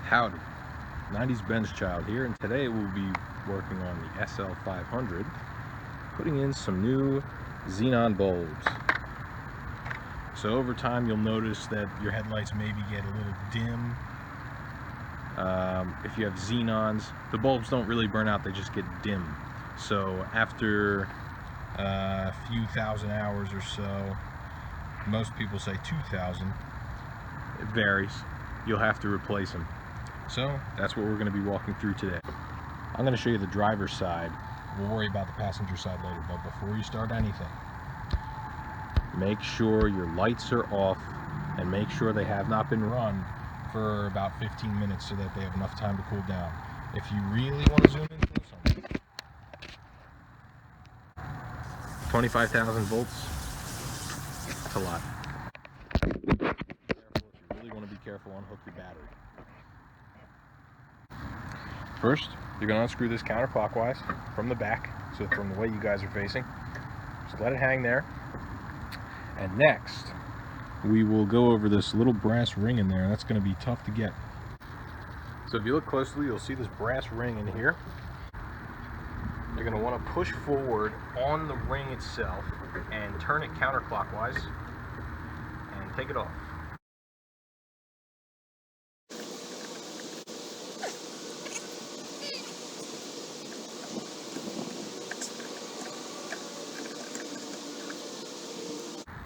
Howdy, 90s Benz Child here, and today we'll be working on the SL500, putting in some new xenon bulbs. So over time you'll notice that your headlights maybe get a little dim. If you have xenons, the bulbs don't really burn out, they just get dim. So after a few thousand hours or so, most people say 2,000, it varies, you'll have to replace them. So that's what we're going to be walking through today. I'm going to show you the driver's side. We'll worry about the passenger side later, but before you start anything, make sure your lights are off and make sure they have not been run for about 15 minutes so that they have enough time to cool down. If you really want to zoom in close on it, 25,000 volts, that's a lot. Careful, if you really want to be careful, unhook your battery. First, you're going to unscrew this counterclockwise from the back, so from the way you guys are facing. Just let it hang there. And next, we will go over this little brass ring in there. That's going to be tough to get. So if you look closely, you'll see this brass ring in here. You're going to want to push forward on the ring itself and turn it counterclockwise and take it off.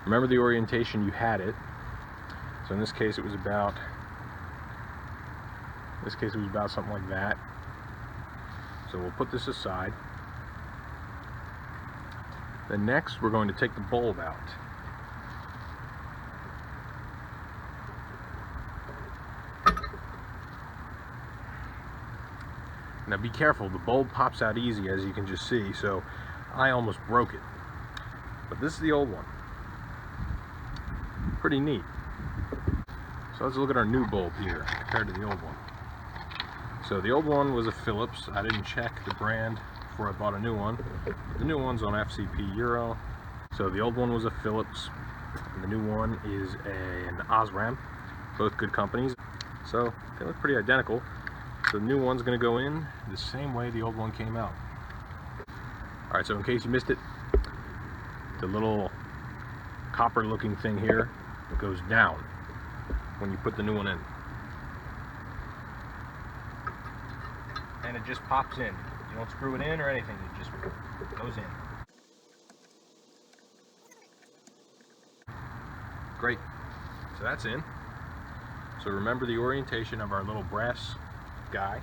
Remember the orientation you had it. So in this case it was about something like that. So we'll put this aside. Then next we're going to take the bulb out. Now be careful, the bulb pops out easy, as you can just see, so I almost broke it. But this is the old one. Pretty neat. So let's look at our new bulb here compared to the old one. So the old one was a Philips. I didn't check the brand before I bought a new one. The new one's on FCP Euro. So the old one was a Philips, and the new one is an Osram. Both good companies. So they look pretty identical. So the new one's going to go in the same way the old one came out. Alright, so in case you missed it, the little copper looking thing here goes down when you put the new one in, and it just pops in. You don't screw it in or anything, it just goes in. Great, so that's in. So remember the orientation of our little brass guy.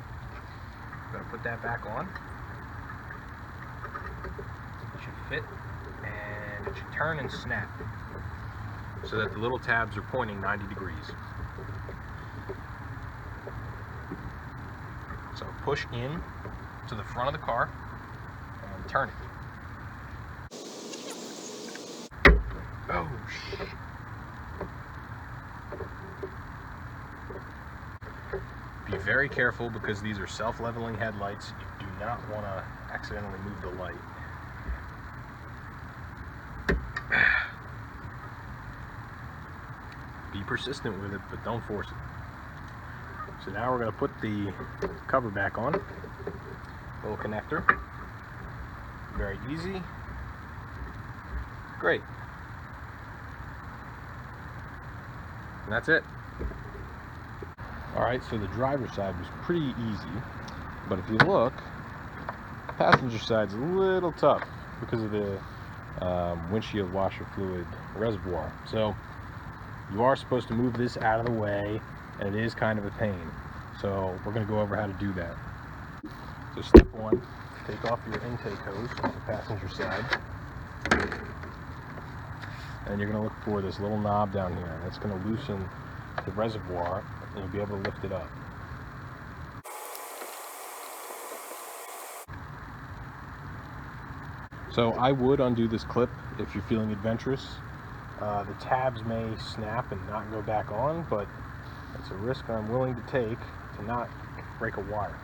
I'm going to put that back on. It should fit and it should turn and snap so that the little tabs are pointing 90 degrees. So push in to the front of the car and turn it. Oh shit. Be very careful because these are self-leveling headlights. You do not want to accidentally move the light. Be persistent with it, but don't force it. So now we're going to put the cover back on. Little connector. Very easy. Great. And that's it. Alright, so the driver's side was pretty easy, but if you look, the passenger side's a little tough because of the windshield washer fluid reservoir. So you are supposed to move this out of the way, and it is kind of a pain. So we're going to go over how to do that. So step one, take off your intake hose on the passenger side. And you're going to look for this little knob down here, and it's going to loosen the reservoir, and you'll be able to lift it up. So I would undo this clip if you're feeling adventurous. The tabs may snap and not go back on, but it's a risk I'm willing to take to not break a wire.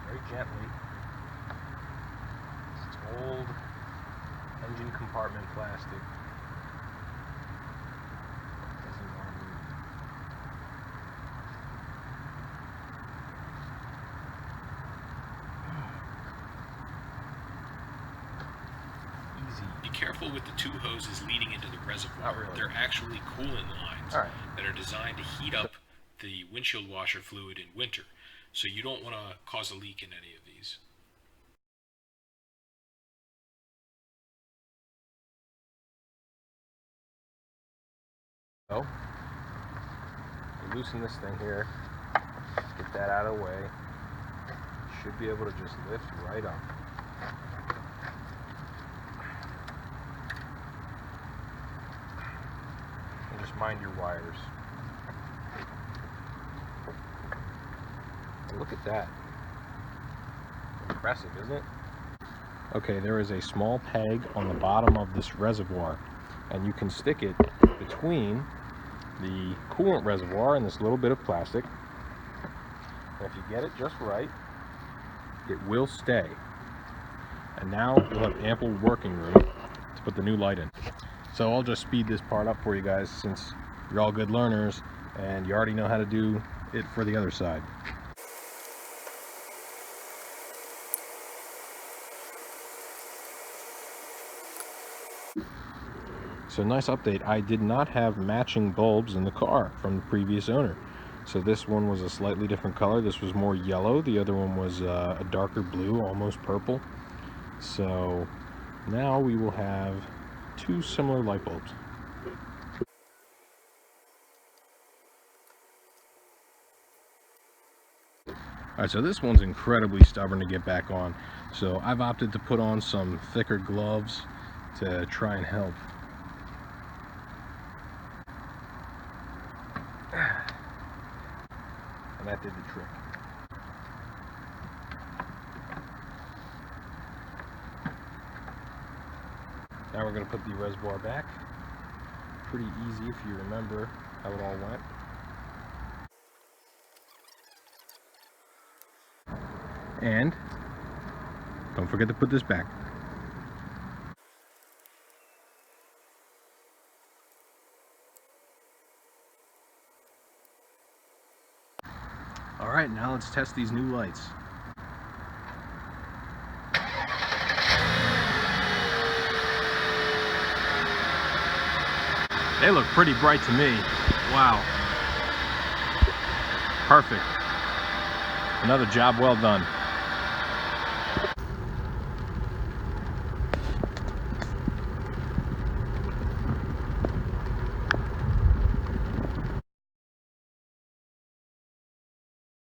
Very gently. It's old engine compartment plastic. Doesn't want to move. careful with the two hoses leading into the reservoir. Not really. They're actually coolant lines that are designed to heat up the windshield washer fluid in winter. So you don't want to cause a leak in any of these. So, you loosen this thing here, get that out of the way. You should be able to just lift right up. And just mind your wires. And look at that. Impressive, isn't it? Okay, there is a small peg on the bottom of this reservoir, and you can stick it between the coolant reservoir and this little bit of plastic. And if you get it just right, it will stay. And now you'll have ample working room to put the new light in. So I'll just speed this part up for you guys, since you're all good learners and you already know how to do it for the other side. So nice update, I did not have matching bulbs in the car from the previous owner. So this one was a slightly different color. This was more yellow. The other one was a darker blue, almost purple. So now we will have two similar light bulbs. Alright, so this one's incredibly stubborn to get back on. So I've opted to put on some thicker gloves to try and help. And that did the trick. Now we're going to put the reservoir back. Pretty easy if you remember how it all went. And don't forget to put this back. Alright, now let's test these new lights. They look pretty bright to me. Wow. Perfect. Another job well done.